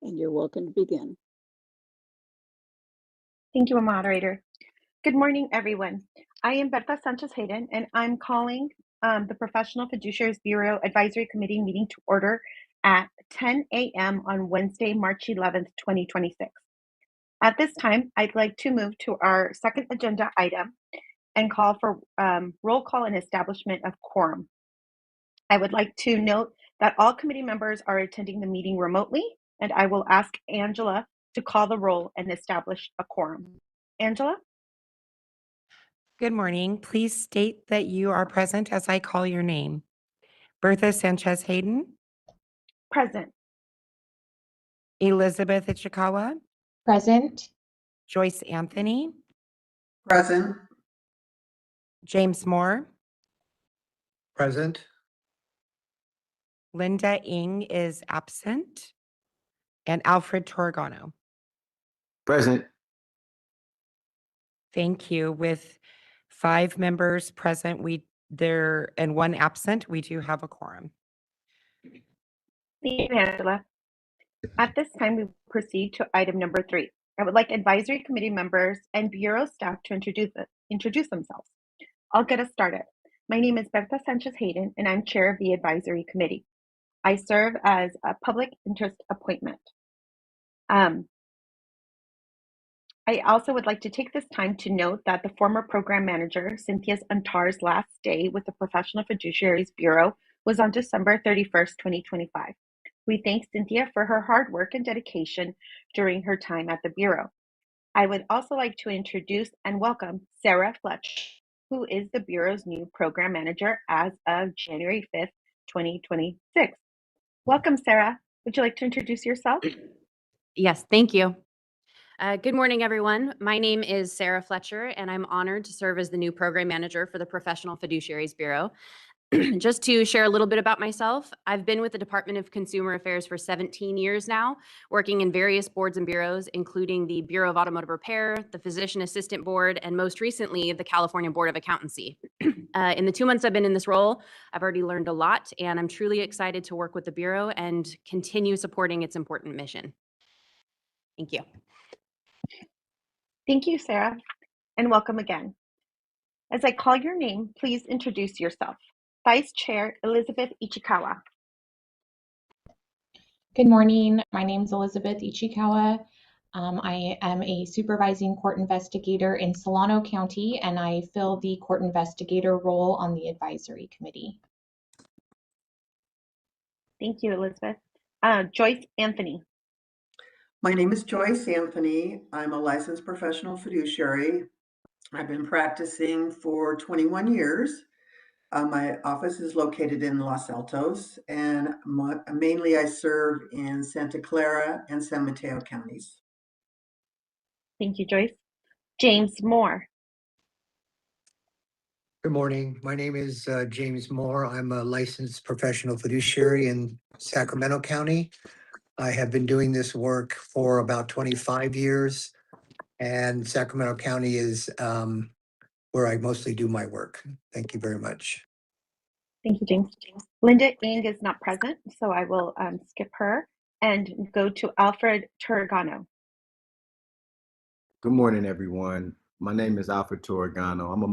and you're welcome to begin. Thank you, moderator. Good morning, everyone. I am Berta Sanchez Hayden, and I'm calling the Professional Fiduciaries Bureau Advisory Committee meeting to order at 10 a.m. on Wednesday, March 11th, 2026. At this time, I'd like to move to our second agenda item and call for roll call and establishment of quorum. I would like to note that all committee members are attending the meeting remotely, and I will ask Angela to call the roll and establish a quorum. Angela? Good morning. Please state that you are present as I call your name. Bertha Sanchez Hayden, Present. Elizabeth Ichikawa, Present. Joyce Anthony, Present. James Moore, Present. Linda Ng is absent, and Alfred Torgano. Present. Thank you. With 5 members present, and 1 absent, we do have a quorum. Thank you, Angela. At this time, we proceed to item number 3. I would like advisory committee members and bureau staff to introduce themselves. I'll get us started. My name is Berta Sanchez Hayden, and I'm chair of the advisory committee. I serve as a public interest appointment. I also would like to take this time to note that the former program manager, Cynthia Antar's last day with the Professional Fiduciaries Bureau was on December 31st, 2025. We thank Cynthia for her hard work and dedication during her time at the Bureau. I would also like to introduce and welcome Sarah Fletcher, who is the Bureau's new program manager as of January 5th, 2026. Welcome, Sarah. Would you like to introduce yourself? Yes, thank you. Good morning, everyone. My name is Sarah Fletcher, and I'm honored to serve as the new program manager for the Professional Fiduciaries Bureau. Just to share a little bit about myself, I've been with the Department of Consumer Affairs for 17 years now, working in various boards and bureaus, including the Bureau of Automotive Repair, the Physician Assistant Board, and most recently, the California Board of Accountancy. In the 2 months I've been in this role, I've already learned a lot, and I'm truly excited to work with the Bureau and continue supporting its important mission. Thank you. Thank you, Sarah, and welcome again. As I call your name, please introduce yourself. Vice Chair Elizabeth Ichikawa. Good morning. My name is Elizabeth Ichikawa. I am a supervising court investigator in Solano County, and I fill the court investigator role on the advisory committee. Thank you, Elizabeth. Joyce Anthony. My name is Joyce Anthony. I'm a licensed professional fiduciary. I've been practicing for 21 years. My office is located in Los Altos, and mainly I serve in Santa Clara and San Mateo counties. Thank you, Joyce. James Moore. Good morning. My name is James Moore. I'm a licensed professional fiduciary in Sacramento County. I have been doing this work for about 25 years, and Sacramento County is where I mostly do my work. Thank you very much. Thank you, James. Linda Ng is not present, so I will skip her and go to Alfred Torgano. Good morning, everyone. My name is Alfred Torgano. I'm a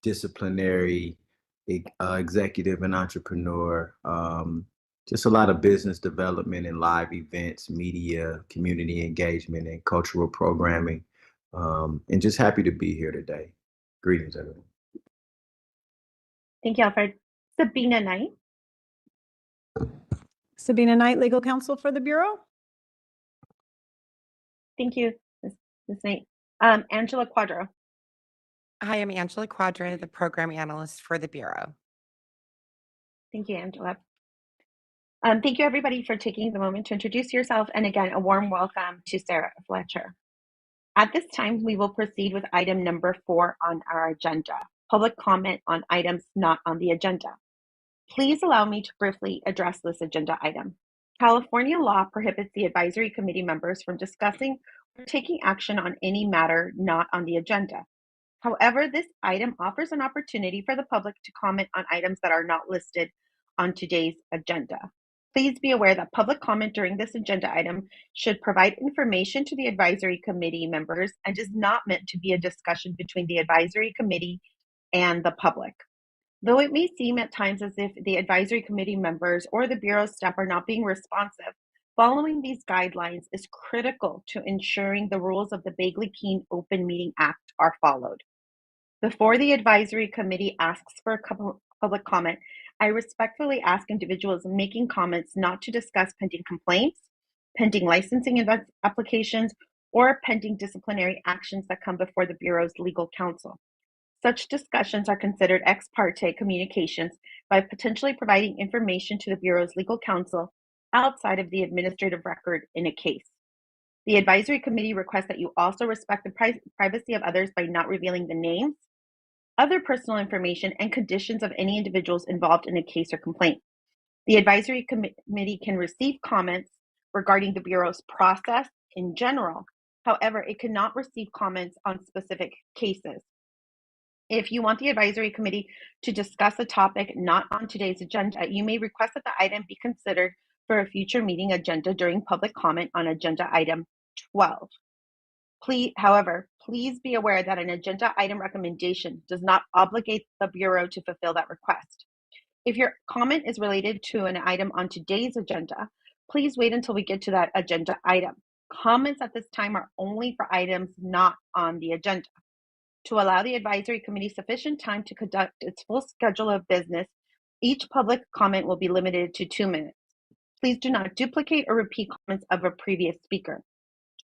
multidisciplinary executive and entrepreneur. Just a lot of business development and live events, media, community engagement, and cultural programming. And just happy to be here today. Greetings, everyone. Thank you, Alfred. Sabina Knight. Sabina Knight, legal counsel for the Bureau. Thank you, Ms. Knight. Angela Quadro. Hi, I'm Angela Quadra, the program analyst for the Bureau. Thank you, Angela. Thank you, everybody, for taking the moment to introduce yourself. And again, a warm welcome to Sarah Fletcher. At this time, we will proceed with item number 4 on our agenda, public comment on items not on the agenda. Please allow me to briefly address this agenda item. California law prohibits the advisory committee members from discussing or taking action on any matter not on the agenda. However, this item offers an opportunity for the public to comment on items that are not listed on today's agenda. Please be aware that public comment during this agenda item should provide information to the advisory committee members and is not meant to be a discussion between the advisory committee and the public. Though it may seem at times as if the advisory committee members or the Bureau staff are not being responsive, following these guidelines is critical to ensuring the rules of the Bagley-Keene Open Meeting Act are followed. Before the advisory committee asks for a public comment, I respectfully ask individuals making comments not to discuss pending complaints, pending licensing applications, or pending disciplinary actions that come before the Bureau's legal counsel. Such discussions are considered ex parte communications by potentially providing information to the Bureau's legal counsel outside of the administrative record in a case. The advisory committee requests that you also respect the privacy of others by not revealing the names, other personal information, and conditions of any individuals involved in a case or complaint. The advisory committee can receive comments regarding the Bureau's process in general. However, it cannot receive comments on specific cases. If you want the advisory committee to discuss a topic not on today's agenda, you may request that the item be considered for a future meeting agenda during public comment on agenda item 12. However, please be aware that an agenda item recommendation does not obligate the Bureau to fulfill that request. If your comment is related to an item on today's agenda, please wait until we get to that agenda item. Comments at this time are only for items not on the agenda. To allow the advisory committee sufficient time to conduct its full schedule of business, each public comment will be limited to 2 minutes. Please do not duplicate or repeat comments of a previous speaker.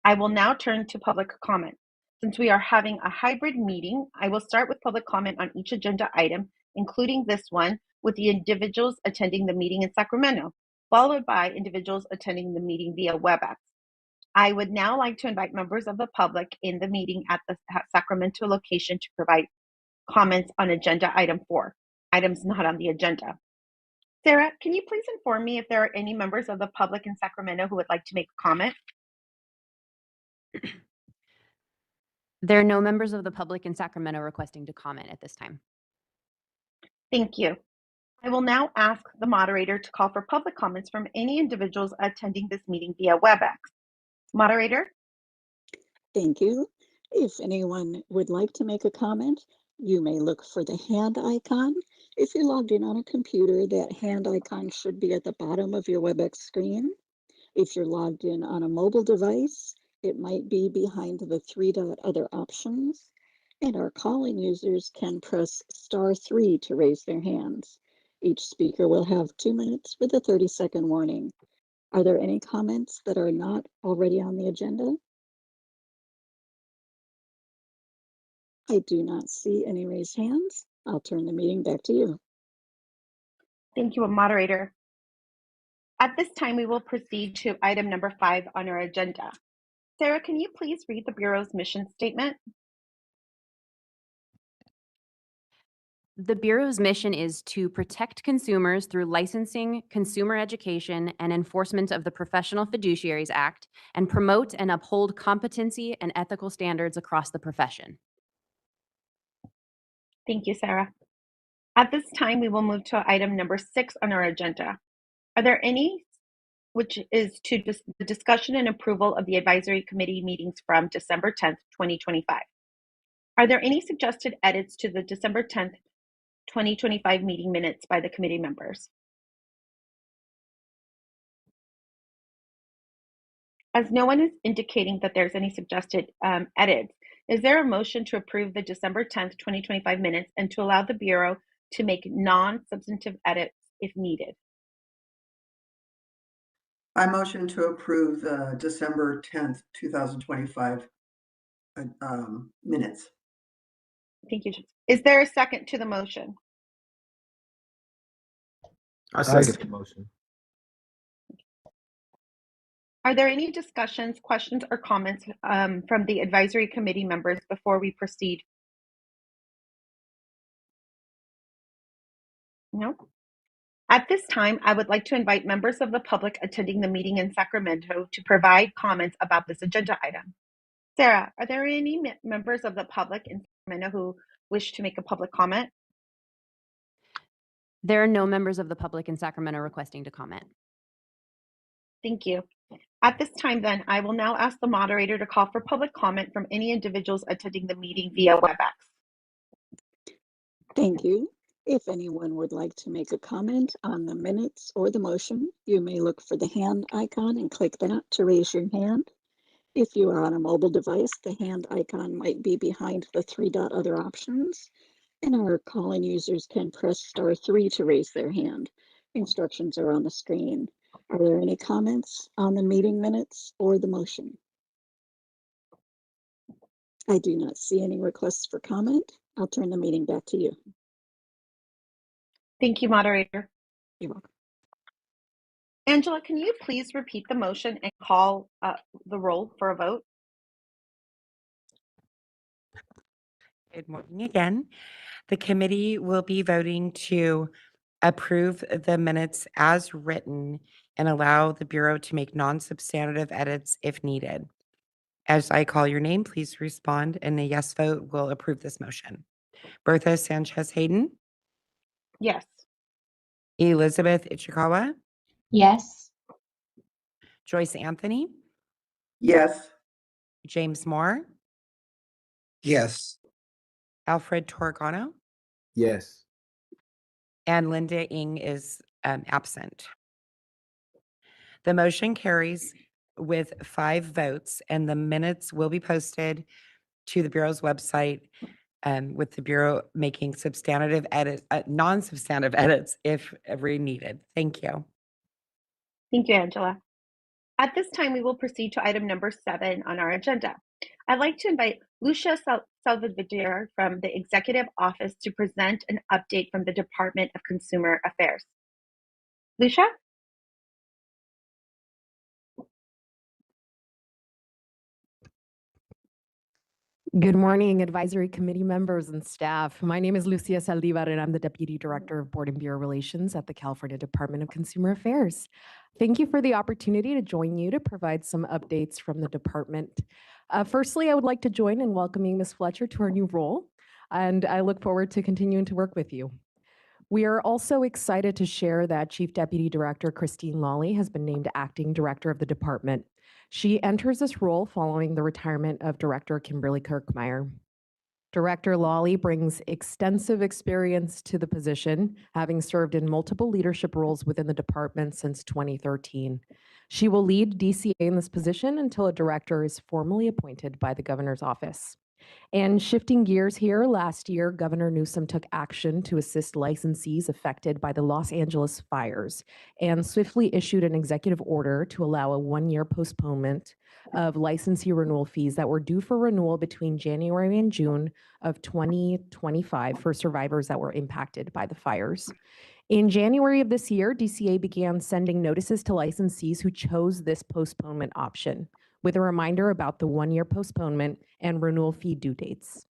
I will now turn to public comment. Since we are having a hybrid meeting, I will start with public comment on each agenda item, including this one, with the individuals attending the meeting in Sacramento, followed by individuals attending the meeting via WebEx. I would now like to invite members of the public in the meeting at the Sacramento location to provide comments on agenda item 4, items not on the agenda. Sarah, can you please inform me if there are any members of the public in Sacramento who would like to make a comment? There are no members of the public in Sacramento requesting to comment at this time. Thank you. I will now ask the moderator to call for public comments from any individuals attending this meeting via WebEx. Moderator? Thank you. If anyone would like to make a comment, you may look for the hand icon. If you're logged in on a computer, that hand icon should be at the bottom of your WebEx screen. If you're logged in on a mobile device, it might be behind the 3-dot other options. And our calling users can press *3 to raise their hands. Each speaker will have 2 minutes with a 30-second warning. Are there any comments that are not already on the agenda? I do not see any raised hands. I'll turn the meeting back to you. Thank you, moderator. At this time, we will proceed to item number 5 on our agenda. Sarah, can you please read the Bureau's mission statement? The Bureau's mission is to protect consumers through licensing, consumer education, and enforcement of the Professional Fiduciaries Act, and promote and uphold competency and ethical standards across the profession. Thank you, Sarah. At this time, we will move to item number 6 on our agenda. Are there any, which is to the discussion and approval of the advisory committee meetings from December 10th, 2025. Are there any suggested edits to the December 10th, 2025 meeting minutes by the committee members? As no one is indicating that there's any suggested edits, is there a motion to approve the December 10th, 2025 minutes and to allow the Bureau to make non-substantive edits if needed? I motion to approve the December 10th, 2025 minutes. Thank you. Is there a second to the motion? I second the motion. Are there any discussions, questions, or comments from the advisory committee members before we proceed? No? At this time, I would like to invite members of the public attending the meeting in Sacramento to provide comments about this agenda item. Sarah, are there any members of the public in Sacramento who wish to make a public comment? There are no members of the public in Sacramento requesting to comment. Thank you. At this time, then, I will now ask the moderator to call for public comment from any individuals attending the meeting via WebEx. Thank you. If anyone would like to make a comment on the minutes or the motion, you may look for the hand icon and click that to raise your hand. If you are on a mobile device, the hand icon might be behind the three-dot other options, and our call-in users can press *3 to raise their hand. Instructions are on the screen. Are there any comments on the meeting minutes or the motion? I do not see any requests for comment. I'll turn the meeting back to you. Thank you, moderator. You're welcome. Angela, can you please repeat the motion and call the roll for a vote? Good morning again. The committee will be voting to approve the minutes as written and allow the Bureau to make non-substantive edits if needed. As I call your name, please respond, and a yes vote will approve this motion. Bertha Sanchez Hayden, Yes. Elizabeth Ichikawa, Yes. Joyce Anthony, Yes. James Moore, Yes. Alfred Torgano, Yes. and Linda Ng is absent. The motion carries with 5 votes, and the minutes will be posted to the Bureau's website with the Bureau making non-substantive edits if ever needed. Thank you. Thank you, Angela. At this time, we will proceed to item number 7 on our agenda. I'd like to invite Lucia Salvador from the Executive Office to present an update from the Department of Consumer Affairs. Lucia? Good morning, advisory committee members and staff. My name is Lucia Saldivar, and I'm the Deputy Director of Board and Bureau Relations at the California Department of Consumer Affairs. Thank you for the opportunity to join you to provide some updates from the department. Firstly, I would like to join in welcoming Ms. Fletcher to her new role, and I look forward to continuing to work with you. We are also excited to share that Chief Deputy Director Christine Lawley has been named Acting Director of the department. She enters this role following the retirement of Director Kimberly Kirkmeyer. Director Lawley brings extensive experience to the position, having served in multiple leadership roles within the department since 2013. She will lead DCA in this position until a director is formally appointed by the governor's office. And shifting gears here, last year, Governor Newsom took action to assist licensees affected by the Los Angeles fires and swiftly issued an executive order to allow a 1-year postponement of licensee renewal fees that were due for renewal between January and June of 2025 for survivors that were impacted by the fires. In January of this year, DCA began sending notices to licensees who chose this postponement option, with a reminder about the 1-year postponement and renewal fee due dates.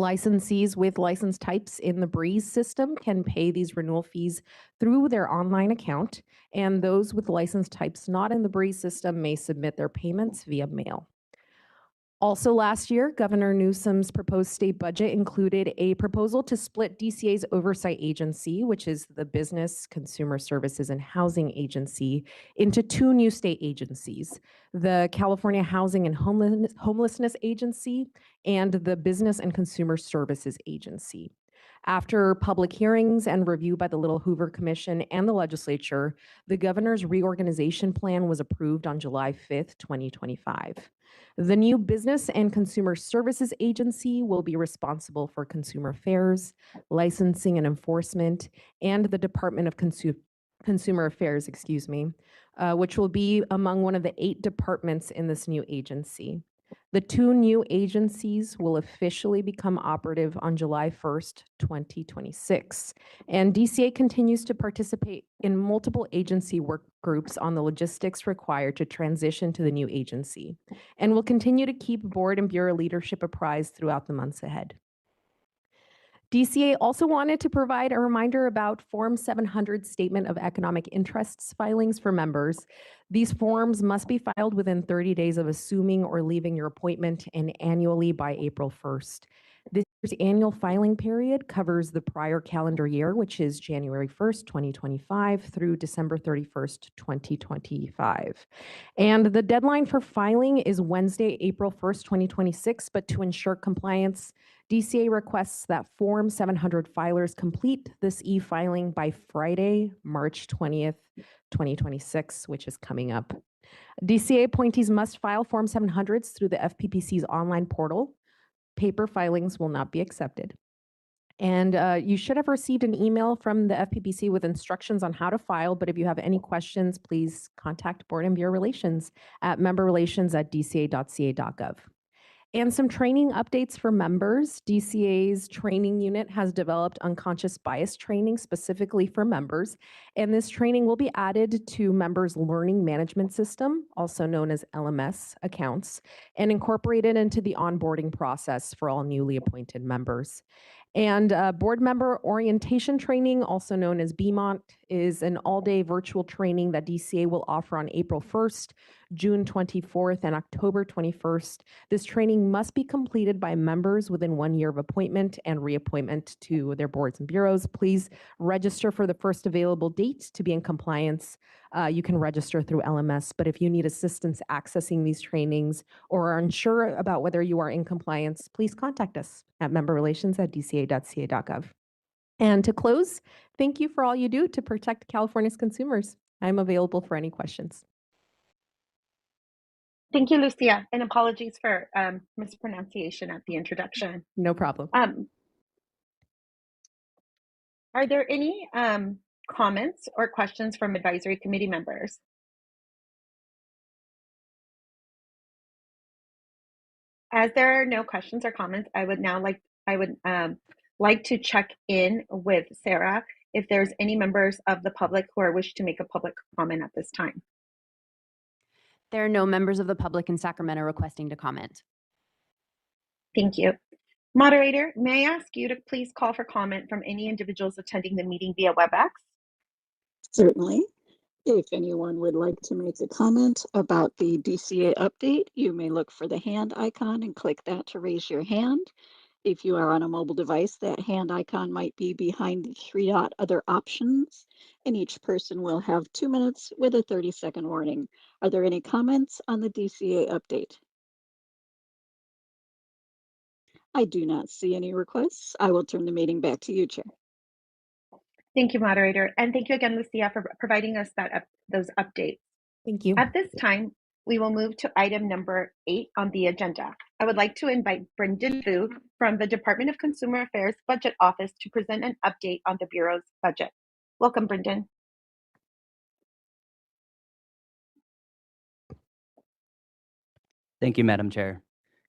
Licensees with license types in the Breeze system can pay these renewal fees through their online account, and those with license types not in the Breeze system may submit their payments via mail. Also last year, Governor Newsom's proposed state budget included a proposal to split DCA's oversight agency, which is the Business, Consumer Services, and Housing Agency, into 2 new state agencies, the California Housing and Homelessness Agency and the Business and Consumer Services Agency. After public hearings and review by the Little Hoover Commission and the legislature, the governor's reorganization plan was approved on July 5th, 2025. The new Business and Consumer Services Agency will be responsible for consumer affairs, licensing and enforcement, and the Department of Consumer Affairs, which will be among one of the 8 departments in this new agency. The 2 new agencies will officially become operative on July 1st, 2026. And DCA continues to participate in multiple agency work groups on the logistics required to transition to the new agency, and will continue to keep board and bureau leadership apprised throughout the months ahead. DCA also wanted to provide a reminder about Form 700 Statement of Economic Interests filings for members. These forms must be filed within 30 days of assuming or leaving your appointment and annually by April 1st. This annual filing period covers the prior calendar year, which is January 1st, 2025 through December 31st, 2025. And the deadline for filing is Wednesday, April 1st, 2026, but to ensure compliance, DCA requests that Form 700 filers complete this e-filing by Friday, March 20th, 2026, which is coming up. DCA appointees must file Form 700s through the FPPC's online portal. Paper filings will not be accepted. And you should have received an email from the FPPC with instructions on how to file, but if you have any questions, please contact Board and Bureau Relations at memberrelations@dca.ca.gov. And some training updates for members. DCA's training unit has developed unconscious bias training specifically for members, and this training will be added to members' learning management system, also known as LMS accounts, and incorporated into the onboarding process for all newly appointed members. And board member orientation training, also known as BMONT, is an all-day virtual training that DCA will offer on April 1st, June 24th, and October 21st. This training must be completed by members within 1 year of appointment and reappointment to their boards and bureaus. Please register for the first available date to be in compliance. You can register through LMS, but if you need assistance accessing these trainings or are unsure about whether you are in compliance, please contact us at memberrelations@dca.ca.gov. And to close, thank you for all you do to protect California's consumers. I'm available for any questions. Thank you, Lucia, and apologies for mispronunciation at the introduction. No problem. Are there any comments or questions from advisory committee members? As there are no questions or comments, I would like to check in with Sarah if there's any members of the public who wish to make a public comment at this time. There are no members of the public in Sacramento requesting to comment. Thank you. Moderator, may I ask you to please call for comment from any individuals attending the meeting via WebEx? Certainly. If anyone would like to make a comment about the DCA update, you may look for the hand icon and click that to raise your hand. If you are on a mobile device, that hand icon might be behind the three-dot other options, and each person will have 2 minutes with a 30-second warning. Are there any comments on the DCA update? I do not see any requests. I will turn the meeting back to you, Chair. Thank you, moderator. And thank you again, Lucia, for providing us those updates. Thank you. At this time, we will move to item number 8 on the agenda. I would like to invite Brendan Vu from the Department of Consumer Affairs Budget Office to present an update on the Bureau's budget. Welcome, Brendan. Thank you, Madam Chair.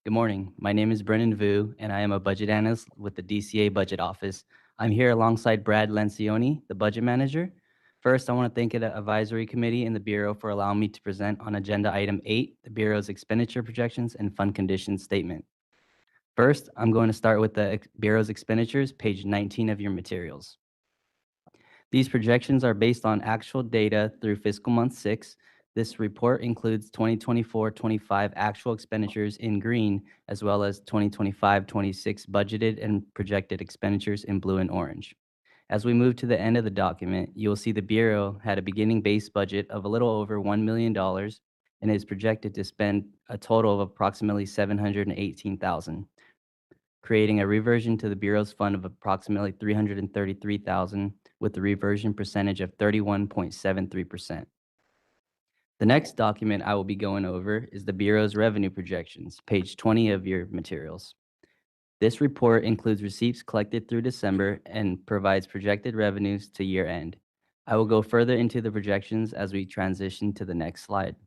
Good morning. My name is Brendan Vu, and I am a budget analyst with the DCA Budget Office. I'm here alongside Brad Lencioni, the budget manager. First, I want to thank the advisory committee and the Bureau for allowing me to present on agenda item 8, the Bureau's expenditure projections and fund conditions statement. First, I'm going to start with the Bureau's expenditures, page 19 of your materials. These projections are based on actual data through fiscal month 6. This report includes 2024-25 actual expenditures in green, as well as 2025-26 budgeted and projected expenditures in blue and orange. As we move to the end of the document, you will see the Bureau had a beginning base budget of a little over $1 million and is projected to spend a total of approximately $718,000, creating a reversion to the Bureau's fund of approximately $333,000 with a reversion percentage of 31.73%. The next document I will be going over is the Bureau's revenue projections, page 20 of your materials. This report includes receipts collected through December and provides projected revenues to year end. I will go further into the projections as we transition to the next slide.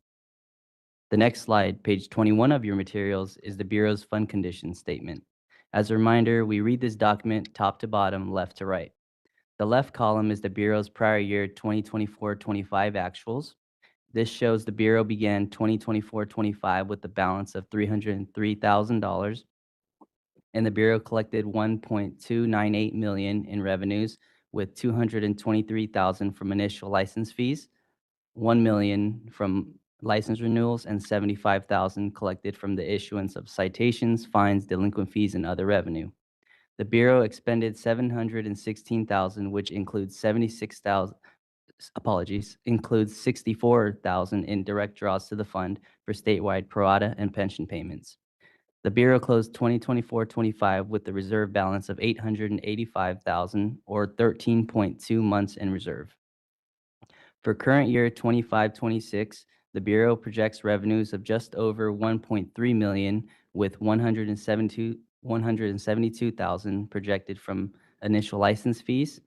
The next slide, page 21 of your materials, is the Bureau's fund conditions statement. As a reminder, we read this document top to bottom, left to right. The left column is the Bureau's prior year 2024-25 actuals. This shows the Bureau began 2024-25 with a balance of $303,000, and the Bureau collected $1.298 million in revenues, with $223,000 from initial license fees, $1 million from license renewals, and $75,000 collected from the issuance of citations, fines, delinquent fees, and other revenue. The Bureau expended $716,000, which includes 64,000 in direct draws to the fund for statewide pro rata and pension payments. The Bureau closed 2024-25 with the reserve balance of 885,000 or 13.2 months in reserve. For current year 25-26, the Bureau projects revenues of just over 1.3 million with 172,000 projected from initial license fees,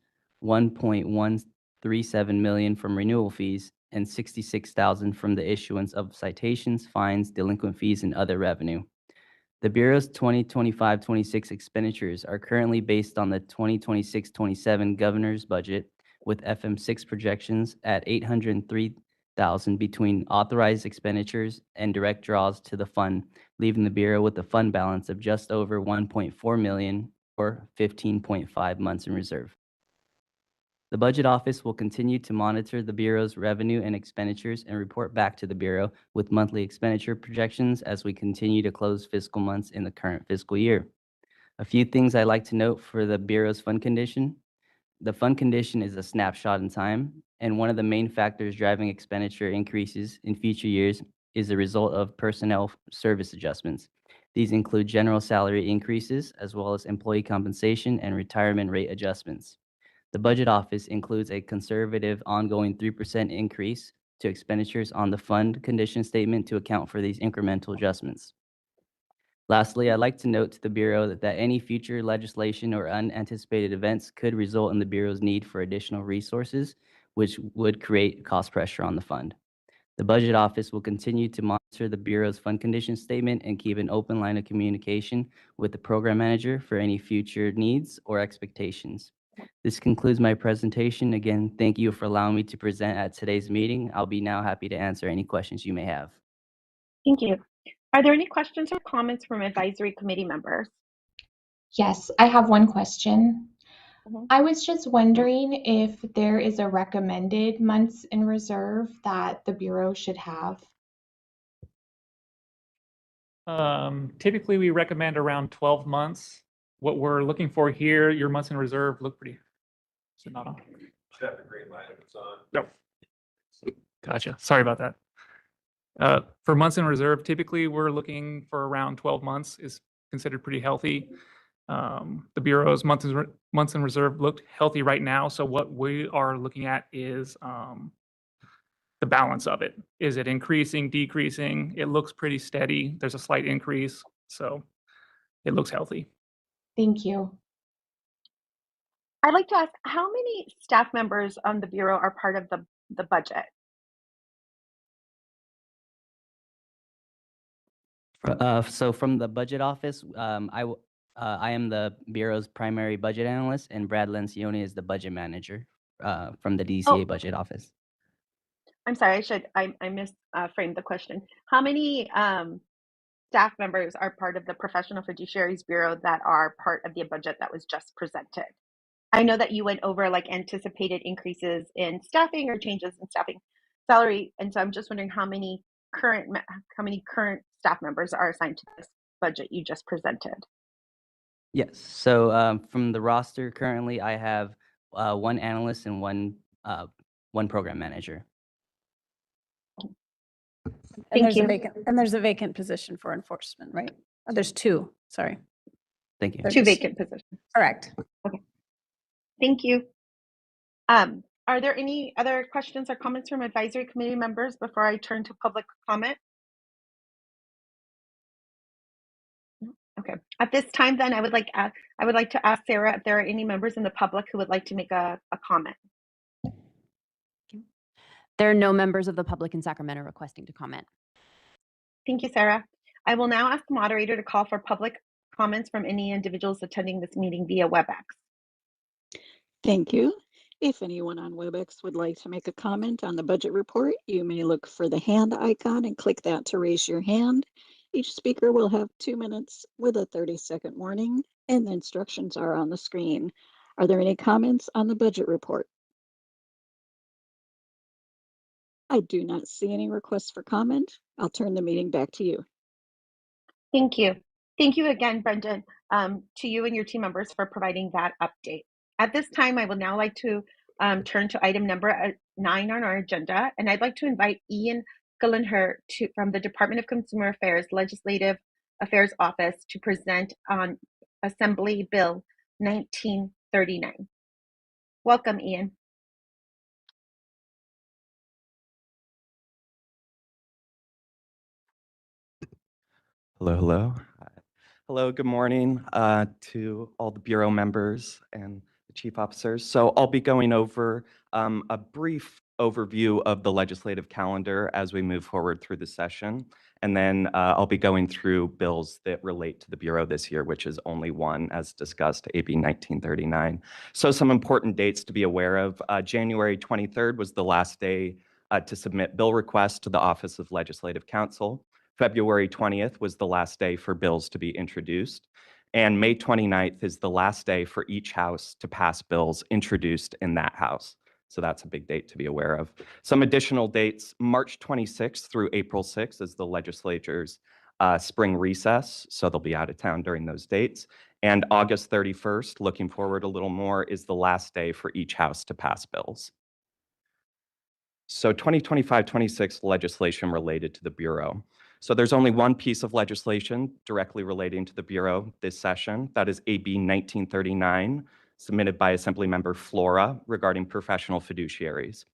1.137 million from renewal fees, and 66,000 from the issuance of citations, fines, delinquent fees, and other revenue. The Bureau's 2025-26 expenditures are currently based on the 2026-27 governor's budget, with FM6 projections at 803,000 between authorized expenditures and direct draws to the fund, leaving the Bureau with a fund balance of just over 1.4 million or 15.5 months in reserve. The Budget Office will continue to monitor the Bureau's revenue and expenditures and report back to the Bureau with monthly expenditure projections as we continue to close fiscal months in the current fiscal year. A few things I'd like to note for the Bureau's fund condition. The fund condition is a snapshot in time, and one of the main factors driving expenditure increases in future years is the result of personnel service adjustments. These include general salary increases, as well as employee compensation and retirement rate adjustments. The Budget Office includes a conservative ongoing 3% increase to expenditures on the fund condition statement to account for these incremental adjustments. Lastly, I'd like to note to the Bureau that any future legislation or unanticipated events could result in the Bureau's need for additional resources, which would create cost pressure on the fund. The Budget Office will continue to monitor the Bureau's fund condition statement and keep an open line of communication with the program manager for any future needs or expectations. This concludes my presentation. Again, thank you for allowing me to present at today's meeting. I'll be now happy to answer any questions you may have. Thank you. Are there any questions or comments from advisory committee members? Yes, I have one question. Mhm. I was just wondering if there is a recommended months in reserve that the Bureau should have. Typically, we recommend around 12 months. What we're looking for here, your months in reserve look pretty. Is it not on? Should have the green light if it's on. No. Gotcha. Sorry about that. For months in reserve, typically we're looking for around 12 months is considered pretty healthy. The Bureau's months in reserve look healthy right now. So what we are looking at is the balance of it. Is it increasing, decreasing? It looks pretty steady. There's a slight increase. So it looks healthy. Thank you. I'd like to ask, how many staff members on the Bureau are part of the budget? So from the Budget Office, I am the Bureau's primary budget analyst, and Brad Lencioni is the budget manager from the DCA Budget Office. I'm sorry, I misframed the question. How many staff members are part of the Professional Fiduciaries Bureau that are part of the budget that was just presented? I know that you went over like anticipated increases in staffing or changes in staffing salary, and so I'm just wondering how many current staff members are assigned to this budget you just presented. Yes. So from the roster currently, I have one analyst and one program manager. Thank you. There's a vacant position for enforcement, right? Oh, there's two, sorry. Thank you. Two vacant positions. Correct. Okay. Thank you. Are there any other questions or comments from advisory committee members before I turn to public comment? Okay. At this time, then, I would like to ask Sarah if there are any members in the public who would like to make a comment. There are no members of the public in Sacramento requesting to comment. Thank you, Sarah. I will now ask the moderator to call for public comments from any individuals attending this meeting via WebEx. Thank you. If anyone on WebEx would like to make a comment on the budget report, you may look for the hand icon and click that to raise your hand. Each speaker will have 2 minutes with a 30-second warning, and the instructions are on the screen. Are there any comments on the budget report? I do not see any requests for comment. I'll turn the meeting back to you. Thank you. Thank you again, Brendan, to you and your team members for providing that update. At this time, I would now like to turn to item number 9 on our agenda, and I'd like to invite Ian Gullenher from the Department of Consumer Affairs Legislative Affairs Office to present on Assembly Bill 1939. Welcome, Ian. Hello, hello. Hello, good morning to all the Bureau members and the chief officers. So I'll be going over a brief overview of the legislative calendar as we move forward through the session. And then I'll be going through bills that relate to the Bureau this year, which is only one, as discussed, AB 1939. So some important dates to be aware of. January 23rd was the last day to submit bill requests to the Office of Legislative Counsel. February 20th was the last day for bills to be introduced, and May 29th is the last day for each house to pass bills introduced in that house. So that's a big date to be aware of. Some additional dates, March 26th through April 6th is the legislature's spring recess, so they'll be out of town during those dates. And August 31st, looking forward a little more, is the last day for each house to pass bills. So 2025-26 legislation related to the Bureau. So there's only one piece of legislation directly relating to the Bureau this session. That is AB 1939, submitted by Assemblymember Flora regarding professional fiduciaries.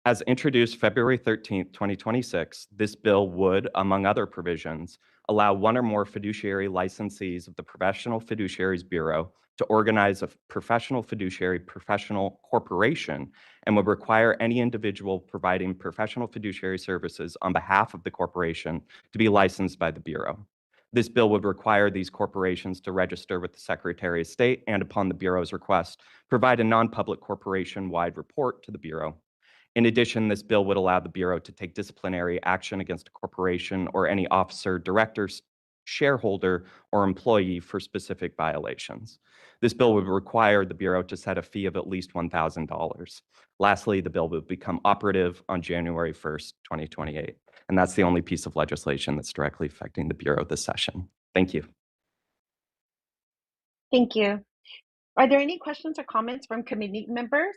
As introduced February 13th, 2026, this bill would, among other provisions, allow one or more fiduciary licensees of the Professional Fiduciaries Bureau to organize a professional fiduciary professional corporation and would require any individual providing professional fiduciary services on behalf of the corporation to be licensed by the Bureau. This bill would require these corporations to register with the Secretary of State and, upon the Bureau's request, provide a non-public corporation-wide report to the Bureau. In addition, this bill would allow the Bureau to take disciplinary action against a corporation or any officer, director, shareholder, or employee for specific violations. This bill would require the Bureau to set a fee of at least $1,000. Lastly, the bill would become operative on January 1st, 2028. And that's the only piece of legislation that's directly affecting the Bureau this session. Thank you. Thank you. Are there any questions or comments from committee members?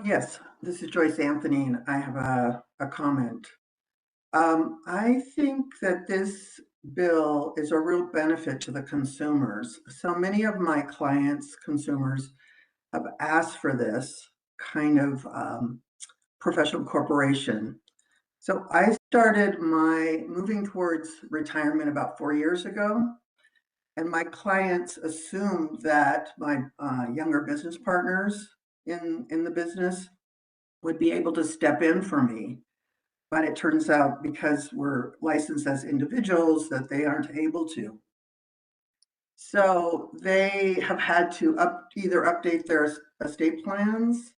Yes, this is Joyce Anthony, and I have a comment. I think that this bill is a real benefit to the consumers. So many of my clients, consumers, have asked for this kind of professional corporation. So I started my moving towards retirement about 4 years ago, and my clients assumed that my younger business partners in the business would be able to step in for me. But it turns out because we're licensed as individuals that they aren't able to. So they have had to either update their estate plans,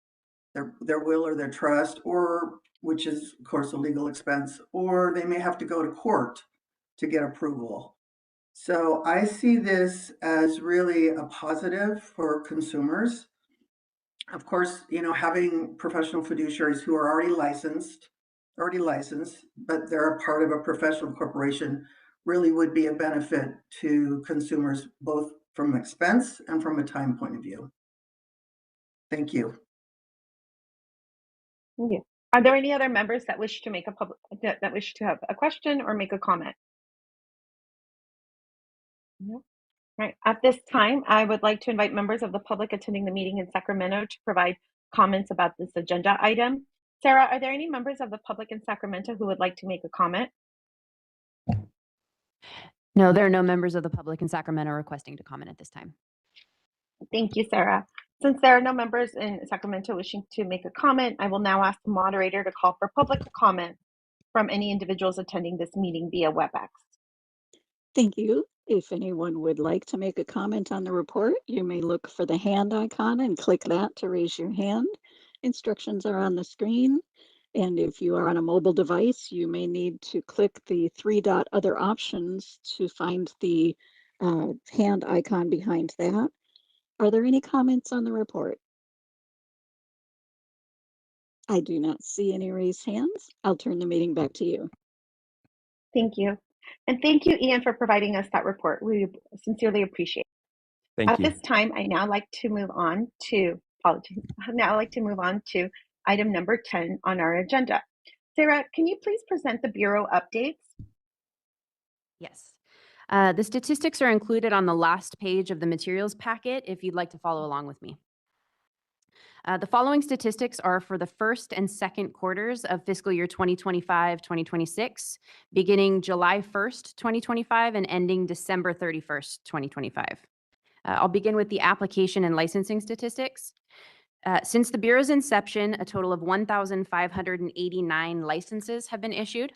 their will or their trust, or which is of course a legal expense, or they may have to go to court to get approval. So I see this as really a positive for consumers. Of course, you know, having professional fiduciaries who are already licensed, but they're a part of a professional corporation really would be a benefit to consumers, both from expense and from a time point of view. Thank you. Thank you. Are there any other members that wish to make that wish to have a question or make a comment? No. Right. At this time, I would like to invite members of the public attending the meeting in Sacramento to provide comments about this agenda item. Sarah, are there any members of the public in Sacramento who would like to make a comment? No, there are no members of the public in Sacramento requesting to comment at this time. Thank you, Sarah. Since there are no members in Sacramento wishing to make a comment, I will now ask the moderator to call for public comment from any individuals attending this meeting via WebEx. Thank you. If anyone would like to make a comment on the report, you may look for the hand icon and click that to raise your hand. Instructions are on the screen. And if you are on a mobile device, you may need to click the 3-dot other options to find the hand icon behind that. Are there any comments on the report? I do not see any raised hands. I'll turn the meeting back to you. Thank you. And thank you, Ian, for providing us that report. We sincerely appreciate it. Thank At you. this time, I now like to move on to item number 10 on our agenda. Sarah, can you please present the Bureau updates? Yes. The statistics are included on the last page of the materials packet if you'd like to follow along with me. The following statistics are for the first and second quarters of fiscal year 2025-2026, beginning July 1st, 2025 and ending December 31st, 2025. I'll begin with the application and licensing statistics. Since the Bureau's inception, a total of 1,589 licenses have been issued.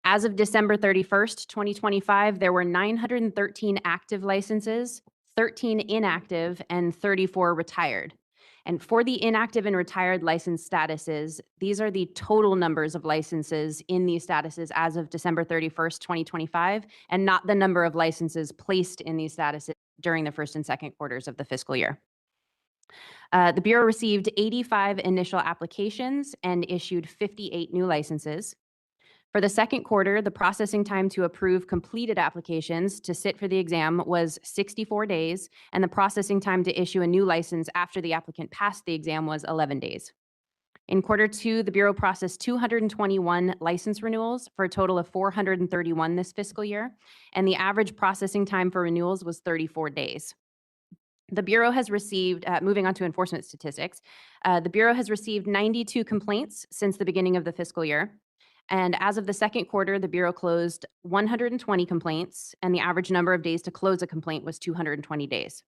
As of December 31st, 2025, there were 913 active licenses, 13 inactive, and 34 retired. And for the inactive and retired license statuses, these are the total numbers of licenses in these statuses as of December 31st, 2025, and not the number of licenses placed in these statuses during the first and second quarters of the fiscal year. The Bureau received 85 initial applications and issued 58 new licenses. For the second quarter, the processing time to approve completed applications to sit for the exam was 64 days, and the processing time to issue a new license after the applicant passed the exam was 11 days. In quarter two, the Bureau processed 221 license renewals for a total of 431 this fiscal year, and the average processing time for renewals was 34 days. The Bureau has received, moving on to enforcement statistics, the Bureau has received 92 complaints since the beginning of the fiscal year. And as of the second quarter, the Bureau closed 120 complaints, and the average number of days to close a complaint was 220 days.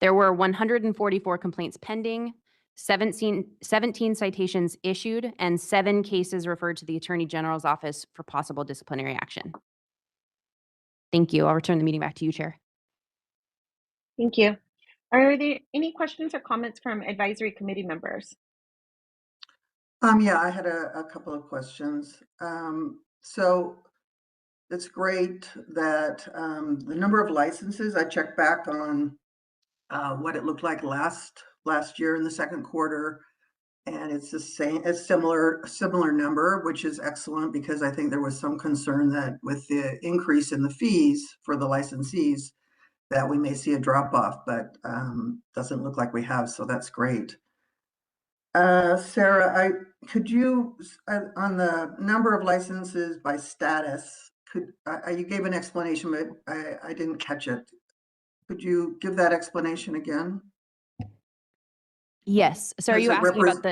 There were 144 complaints pending, 17 citations issued, and 7 cases referred to the Attorney General's office for possible disciplinary action. Thank you. I'll return the meeting back to you, Chair. Thank you. Are there any questions or comments from advisory committee members? Yeah, I had a couple of questions. So it's great that the number of licenses, I checked back on what it looked like last year in the second quarter, and it's the same, it's similar number, which is excellent because I think there was some concern that with the increase in the fees for the licensees that we may see a drop off, but doesn't look like we have, so that's great. Sarah, could you, on the number of licenses by status, you gave an explanation, but I didn't catch it. Could you give that explanation again? Yes. So are Does you it asking about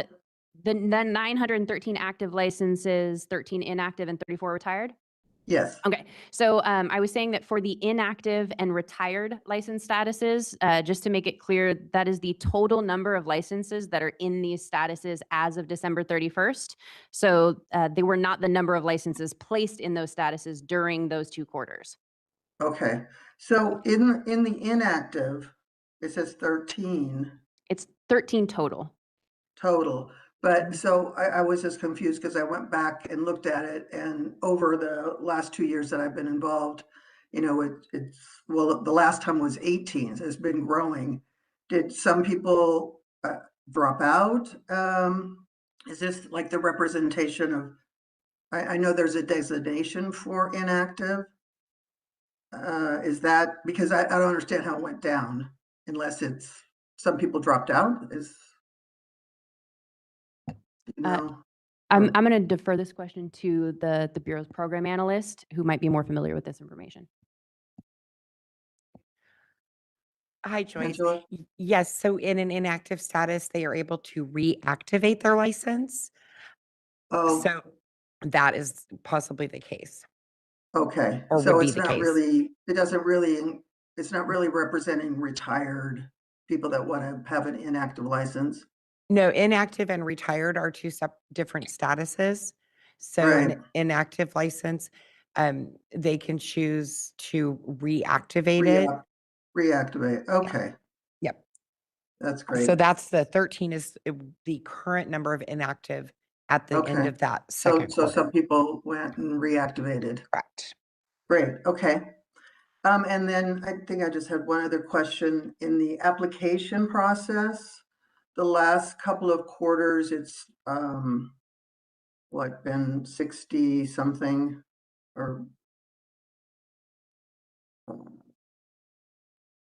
the 913 active licenses, 13 inactive, and 34 retired? Yes. Okay. So I was saying that for the inactive and retired license statuses, just to make it clear, that is the total number of licenses that are in these statuses as of December 31st. So they were not the number of licenses placed in those statuses during those 2 quarters. Okay. So in the inactive, it says 13. It's 13 total. Total. But so I was just confused because I went back and looked at it, and over the last 2 years that I've been involved, you know, it's well, the last time was 18, so it's been growing. Did some people drop out? Is this like the representation of, I know there's a designation for inactive. Is that, because I don't understand how it went down unless it's some people dropped out? No. I'm going to defer this question to the Bureau's program analyst, who might be more familiar with this information. Hi, Joyce. Angela? Yes, so in an inactive status, they are able to reactivate their license. Oh, So that is possibly the case. okay. Or So would be it's the not case. really, it's not really representing retired people that want to have an inactive license. No, inactive and retired are 2 different statuses. So Right. an inactive license, they can choose to reactivate it. Reactivate. Okay. Yep. That's great. So that's the 13 is the current number of inactive at the end Okay. of that So second quarter. some people went and reactivated. Correct. Great. Okay. And then I think I just had one other question. In the application process, the last couple of quarters, it's what, been 60 something or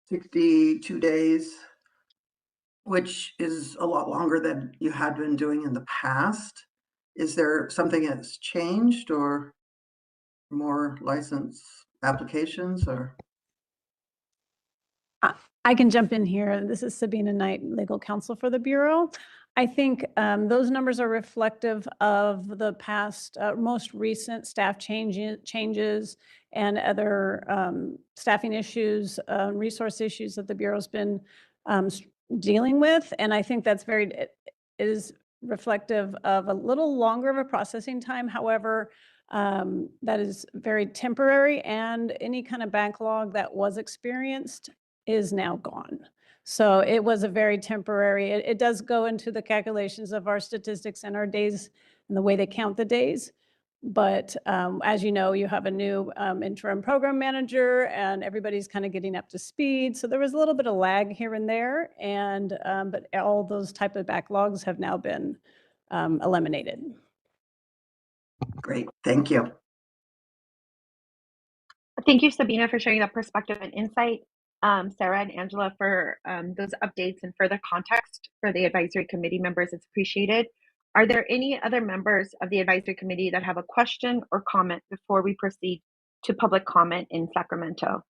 62 days, which is a lot longer than you had been doing in the past. Is there something that's changed or more license applications or? I can jump in here. This is Sabina Knight, legal counsel for the Bureau. I think those numbers are reflective of the past, most recent staff changes and other staffing issues, resource issues that the Bureau's been dealing with. And I think that's it is reflective of a little longer of a processing time. However, that is very temporary, and any kind of backlog that was experienced is now gone. So it was a very temporary, it does go into the calculations of our statistics and our days and the way they count the days. But as you know, you have a new interim program manager and everybody's kind of getting up to speed. So there was a little bit of lag here and there, and but all those type of backlogs have now been eliminated. Great, thank you. Thank you, Sabina, for sharing that perspective and insight. Sarah and Angela for those updates and further context for the advisory committee members. It's appreciated. Are there any other members of the advisory committee that have a question or comment before we proceed to public comment in Sacramento?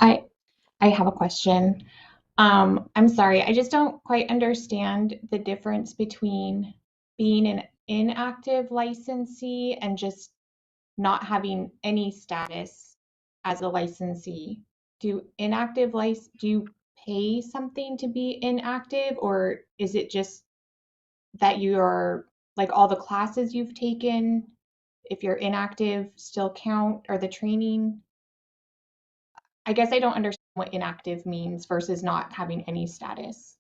I have a question. I'm sorry, I just don't quite understand the difference between being an inactive licensee and just not having any status as a licensee. Do you pay something to be inactive, or is it just that you're like all the classes you've taken, if you're inactive, still count, or the training? I guess I don't understand what inactive means versus not having any status.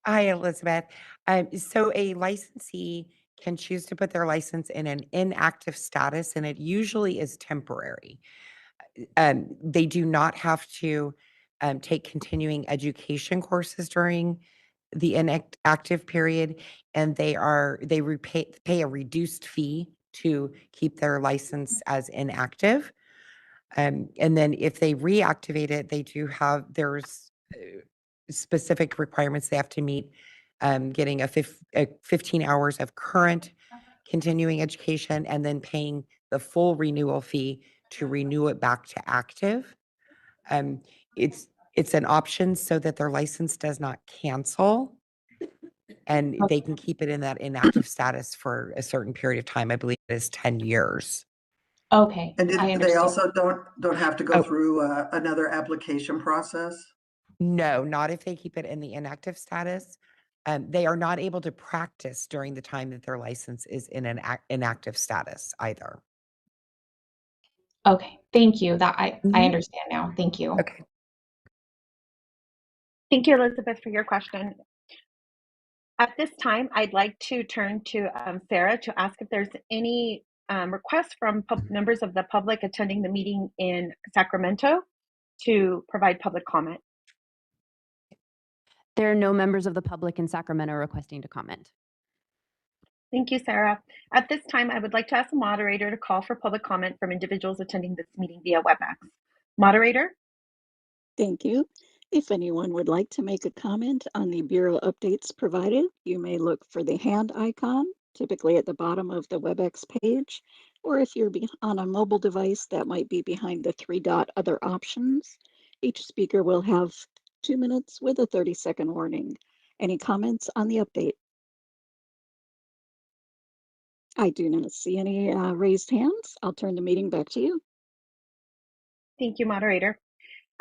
Hi, Elizabeth. So a licensee can choose to put their license in an inactive status, and it usually is temporary. They do not have to take continuing education courses during the inactive period, and they pay a reduced fee to keep their license as inactive. And then if they reactivate it, there's specific requirements they have to meet, getting 15 hours of current continuing education and then paying the full renewal fee to renew it back to active. Um, it's an option so that their license does not cancel and they can keep it in that inactive status for a certain period of time. I believe it is 10 years. Okay, And I they understand. also don't have to go Oh. through another application process? No, not if they keep it in the inactive status. They are not able to practice during the time that their license is in an inactive status either. Okay, thank you. That I Mhm. understand now. Thank you. Okay. Thank you, Elizabeth, for your question. At this time, I'd like to turn to Sarah to ask if there's any requests from members of the public attending the meeting in Sacramento to provide public comment. There are no members of the public in Sacramento requesting to comment. Thank you, Sarah. At this time, I would like to ask the moderator to call for public comment from individuals attending this meeting via WebEx. Moderator? Thank you. If anyone would like to make a comment on the Bureau updates provided, you may look for the hand icon, typically at the bottom of the WebEx page, or if you're on a mobile device, that might be behind the 3-dot other options. Each speaker will have 2 minutes with a 30-second warning. Any comments on the update? I do not see any raised hands. I'll turn the meeting back to you. Thank you, moderator.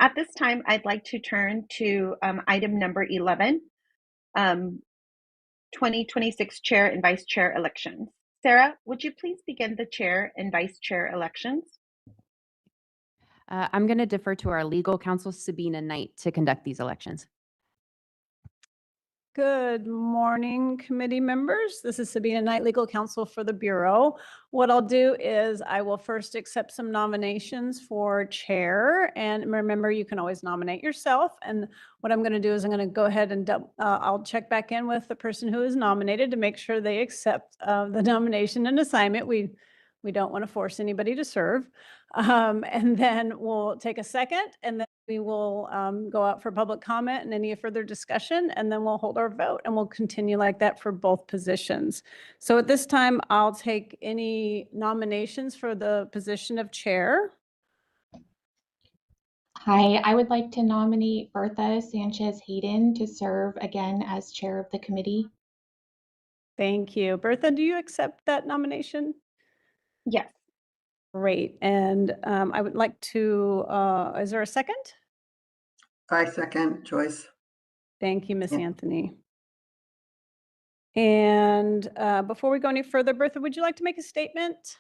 At this time, I'd like to turn to item number 11, 2026 chair and vice chair elections. Sarah, would you please begin the chair and vice chair elections? I'm going to defer to our legal counsel, Sabina Knight, to conduct these elections. Good morning, committee members. This is Sabina Knight, legal counsel for the Bureau. What I'll do is I will first accept some nominations for chair. And remember, you can always nominate yourself. And what I'm going to do is I'm going to go ahead and I'll check back in with the person who is nominated to make sure they accept the nomination and assignment. We We don't want to force anybody to serve. And then we'll take a second, and then we will go out for public comment and any further discussion, and then we'll hold our vote, and we'll continue like that for both positions. So at this time, I'll take any nominations for the position of chair. Hi, I would like to nominate Bertha Sanchez Hayden to serve again as chair of the committee. Thank you. Bertha, do you accept that nomination? Yes. Great. And I would like to, is there a second? I second Joyce. Thank you, Ms. Yeah. Anthony. And before we go any further, Bertha, would you like to make a statement?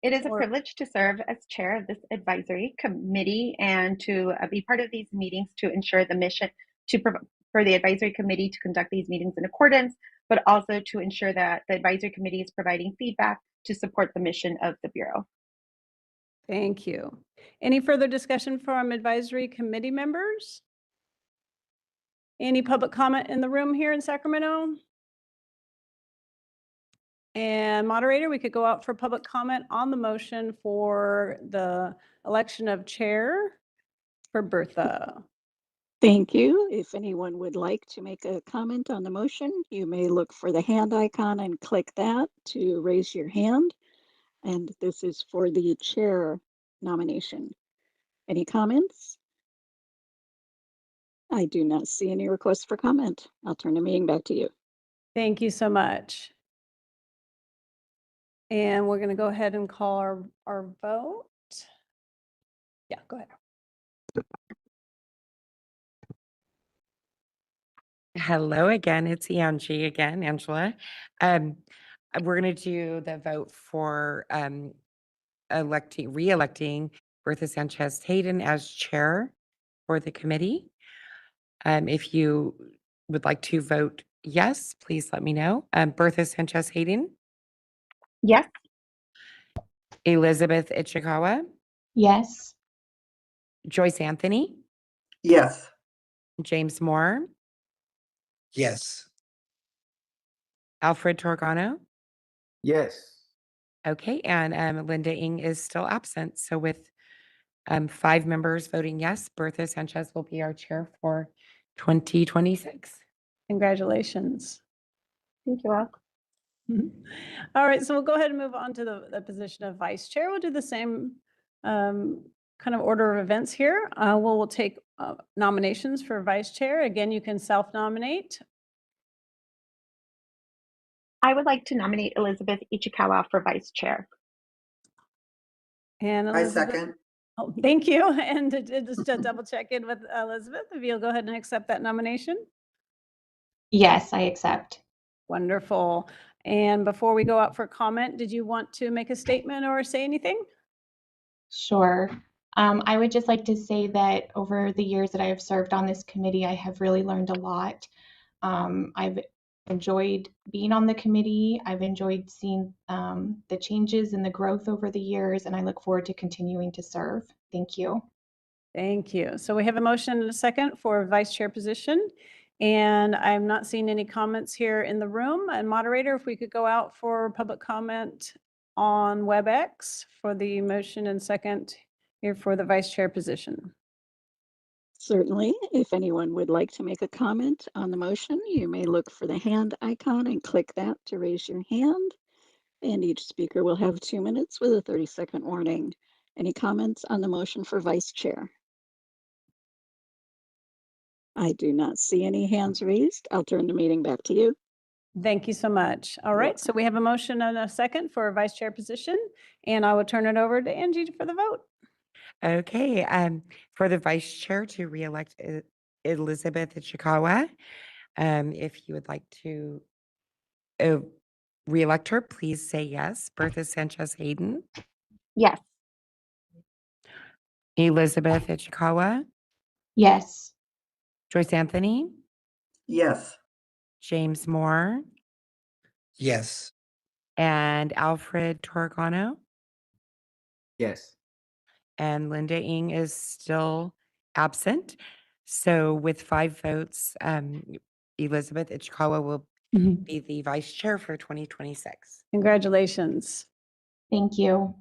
It is a Or- privilege to serve as chair of this advisory committee and to be part of these meetings to ensure the mission for the advisory committee to conduct these meetings in accordance, but also to ensure that the advisory committee is providing feedback to support the mission of the Bureau. Thank you. Any further discussion from advisory committee members? Any public comment in the room here in Sacramento? And moderator, we could go out for public comment on the motion for the election of chair for Bertha. Thank you. If anyone would like to make a comment on the motion, you may look for the hand icon and click that to raise your hand. And this is for the chair nomination. Any comments? I do not see any requests for comment. I'll turn the meeting back to you. Thank you so much. And we're going to go ahead and call our vote. Yeah, go ahead. Hello again, it's Angie again, Angela. We're going to do the vote for re-electing Bertha Sanchez Hayden as chair for the committee. If you would like to vote yes, please let me know. Bertha Sanchez Hayden, Yes. Elizabeth Ichikawa, Yes. Joyce Anthony, Yes. James Moore, Yes. Alfred Torgano. Yes. Okay, and Linda Ng is still absent. So with 5 members voting yes, Bertha Sanchez will be our chair for 2026. Congratulations. Thank you all. All right, so we'll go ahead and move on to the position of vice chair. We'll do the same kind of order of events here. We'll take nominations for vice chair. Again, you can self-nominate. I would like to nominate Elizabeth Ichikawa for vice chair. And I Elizabeth. second. Oh, thank you. And just to double check in with Elizabeth, if you'll go ahead and accept that nomination. Yes, I accept. Wonderful. And before we go out for comment, did you want to make a statement or say anything? Sure. I would just like to say that over the years that I have served on this committee, I have really learned a lot. I've enjoyed being on the committee. I've enjoyed seeing the changes and the growth over the years, and I look forward to continuing to serve. Thank you. Thank you. So we have a motion and a second for vice chair position. And I'm not seeing any comments here in the room. And moderator, if we could go out for public comment on WebEx for the motion and second here for the vice chair position. Certainly, if anyone would like to make a comment on the motion, you may look for the hand icon and click that to raise your hand. And each speaker will have 2 minutes with a 30-second warning. Any comments on the motion for vice chair? I do not see any hands raised. I'll turn the meeting back to you. Thank you so much. All right, so we have a motion and a second for a vice chair position, and I will turn it over to Angie for the vote. Okay, for the vice chair to re-elect Elizabeth Ichikawa, if you would like to re-elect her, please say yes. Bertha Sanchez Hayden, Yes. Elizabeth Ichikawa, Yes. Joyce Anthony, Yes. James Moore, Yes. and Alfred Torgano. Yes. And Linda Ng is still absent. So with 5 votes, Elizabeth Ichikawa will be the vice chair for 2026. Congratulations. Thank you.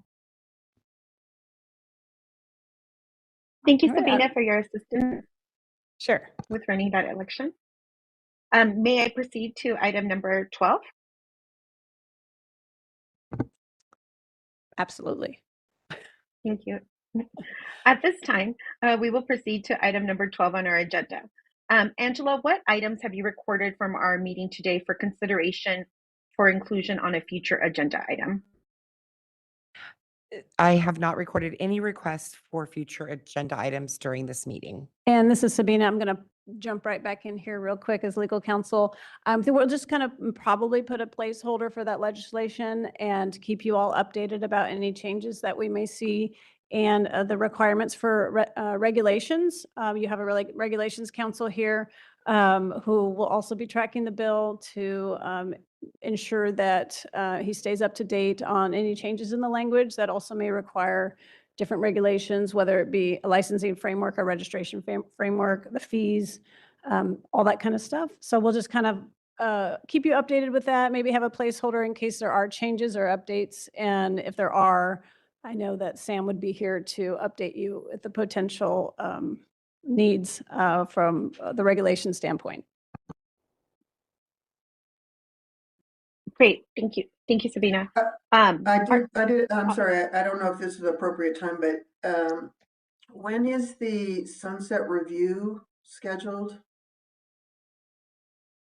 Thank you, All right, Sabina, for your assistance Sure. with running that election. May I proceed to item number 12? Absolutely. Thank you. At this time, we will proceed to item number 12 on our agenda. Angela, what items have you recorded from our meeting today for consideration for inclusion on a future agenda item? I have not recorded any requests for future agenda items during this meeting. And this is Sabina. I'm going to jump right back in here real quick as legal counsel. So we'll just kind of probably put a placeholder for that legislation and keep you all updated about any changes that we may see and the requirements for regulations. You have a regulations council here who will also be tracking the bill to ensure that he stays up to date on any changes in the language that also may require different regulations, whether it be a licensing framework, a registration framework, the fees, all that kind of stuff. So we'll just kind of keep you updated with that, maybe have a placeholder in case there are changes or updates. And if there are, I know that Sam would be here to update you with the potential needs from the regulation standpoint. Great, thank you. Thank you, Sabina. I'm sorry, I don't know if this is the appropriate time, but when is the sunset review scheduled?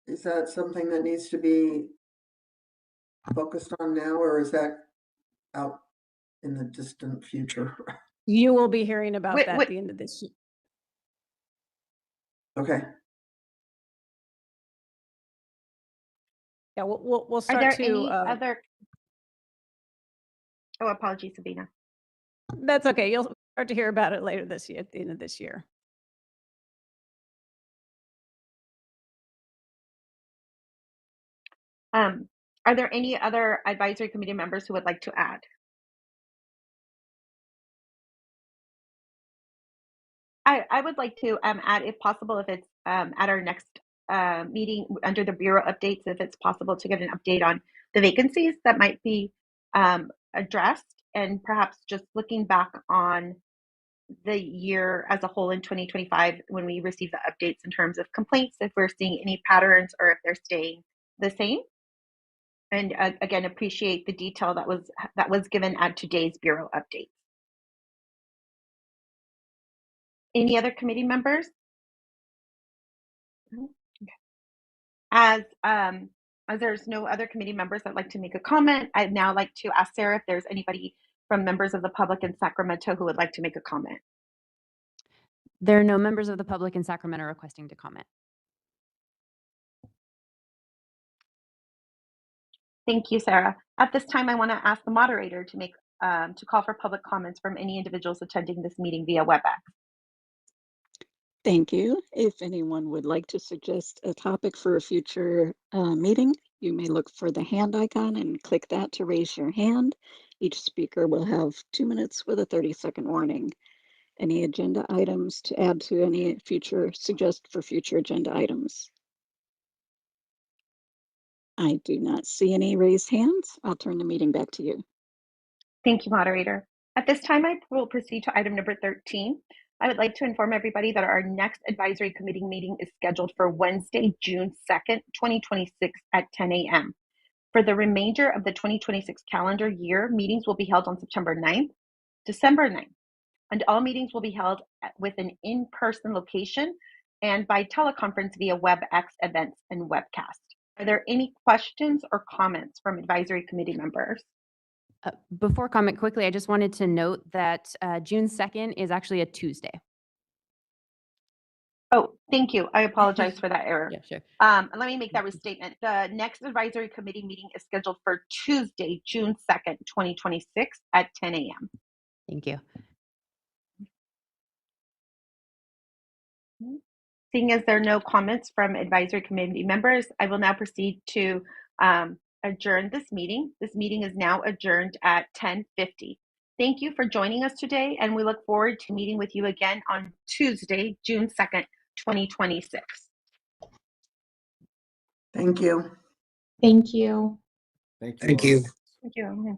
Is that something that needs to be focused on now, or is that out in the distant future? You will be hearing about that at the end of this year. Okay. Yeah, we'll start Are there to. any other? Oh, apologies, Sabina. That's okay. You'll start to hear about it later this year, at the end of this year. Are there any other advisory committee members who would like to add? I would like to add, if possible, if it's at our next meeting under the Bureau updates, if it's possible to get an update on the vacancies that might be addressed, and perhaps just looking back on the year as a whole in 2025 when we receive the updates in terms of complaints, if we're seeing any patterns or if they're staying the same. And again, appreciate the detail that was given at today's Bureau updates. Any other committee members? Okay. As there's no other committee members that'd like to make a comment, I'd now like to ask Sarah if there's anybody from members of the public in Sacramento who would like to make a comment. There are no members of the public in Sacramento requesting to comment. Thank you, Sarah. At this time, I want to ask the moderator to make to call for public comments from any individuals attending this meeting via WebEx. Thank you. If anyone would like to suggest a topic for a future meeting, you may look for the hand icon and click that to raise your hand. Each speaker will have 2 minutes with a 30-second warning. Any agenda items to add to any suggest for future agenda items? I do not see any raised hands. I'll turn the meeting back to you. Thank you, moderator. At this time, I will proceed to item number 13. I would like to inform everybody that our next advisory committee meeting is scheduled for Wednesday, June 2nd, 2026 at 10 a.m. For the remainder of the 2026 calendar year, meetings will be held on September 9th, December 9th, and all meetings will be held with an in-person location and by teleconference via WebEx events and webcast. Are there any questions or comments from advisory committee members? Before comment quickly, I just wanted to note that June 2nd is actually a Tuesday. Oh, thank you. I apologize for that error. Yeah, sure. Let me make that restatement. The next advisory committee meeting is scheduled for Tuesday, June 2nd, 2026 at 10 a.m. Thank you. Seeing as there are no comments from advisory committee members, I will now proceed to adjourn this meeting. This meeting is now adjourned at 10:50. Thank you for joining us today, and we look forward to meeting with you again on Tuesday, June 2nd, 2026. Thank you. Thank you. Thank you. Thank all. you. Thank you.